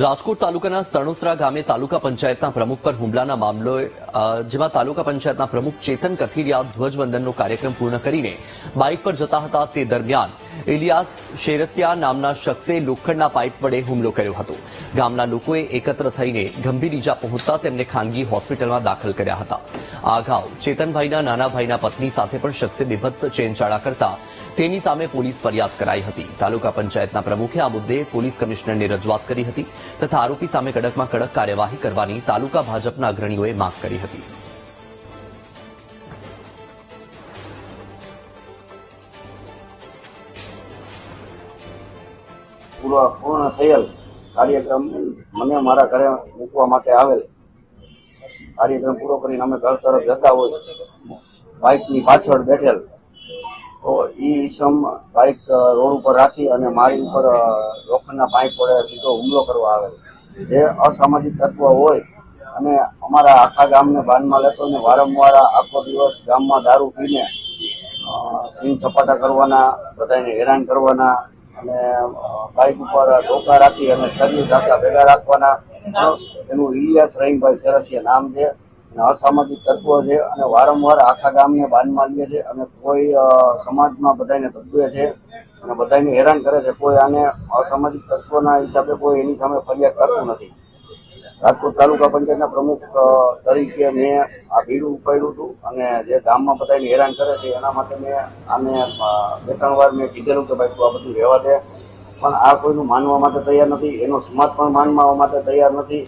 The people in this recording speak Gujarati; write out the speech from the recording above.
રાજકોટ તાલુકાના સણોસરા ગામે તાલુકા પંચાયતના પ્રમુખ પર હુમલાના મામલો જેમાં તાલુકા પંચાયતના પ્રમુખ ચેતન કથિરિયા ધ્વજવંદનનો કાર્યક્રમ પૂર્ણ કરીને બાઇક પર જતા હતા તે દરમિયાન ઇલિયાસ શેરસિયા નામના શખ્સે લોખંડના પાઇપ વડે હુમલો કર્યો હતો। ગામના લોકોએ એકત્ર થઈને ગંભીર ઈજા પહોંચતા તેમને ખાનગી હોસ્પિટલમાં દાખલ કર્યા હતા। આ અગાઉ ચેતનભાઈના નાના ભાઈના પત્ની સાથે પણ શખ્સે બીભત્સ ચેનચાળા કરતા તેની સામે પોલીસ ફરિયાદ કરાઈ હતી। તાલુકા પંચાયતના પ્રમુખે આ મુદ્દે પોલીસ કમિશનરને રજૂઆત કરી હતી તથા આરોપી સામે કડકમાં કડક કાર્યવાહી કરવાની તાલુકા ભાજપના અગ્રણીઓએ માંગ કરી હતી। પૂર્ણ થયેલ કાર્યક્રમ મને મારા ઘરે મૂકવા માટે આવેલ કાર્યક્રમ પૂરો કરીને અમે ઘર તરફ જતા હોય બાઇકની પાછળ બેઠેલ તો એ ઈસમ બાઇક રોડ ઉપર રાખી અને મારી ઉપર લોખંડના પાઇપ વડે સીધો હુમલો કરવા આવેલ। જે અસામાજિક તત્વો હોય અને અમારા આખા ગામને બાનમાં લેતો અને વારંવાર આખો દિવસ ગામમાં દારૂ પીને સીન સપાટા કરવાના, બધાને હેરાન કરવાના અને બાઇક ઉપર ધોકા રાખી અને શરીર ઢાંકા ભેગા રાખવાના। એનું ઇલિયાસ રહીમભાઈ શેરસિયા નામ છે અને અસામાજિક તત્વો છે અને વારંવાર આખા ગામને બાનમાં લે છે અને કોઈ સમાજમાં બધાને દબે છે અને બધાને હેરાન કરે છે। કોઈ આને અસામાજિક તત્વોના હિસાબે કોઈ એની સામે ફરિયાદ કરતું નથી। રાજકોટ તાલુકા પંચાયતના પ્રમુખ તરીકે મેં આ બીડું ઉપાડ્યું હતું અને જે ગામમાં બધાને હેરાન કરે છે એના માટે મેં આને 2-3 વાર મેં કીધેલું કે ભાઈ તું આ બધું રહેવા દે, પણ આ કોઈનું માનવા માટે તૈયાર નથી, એનો સમાજ પણ માનવા માટે તૈયાર નથી।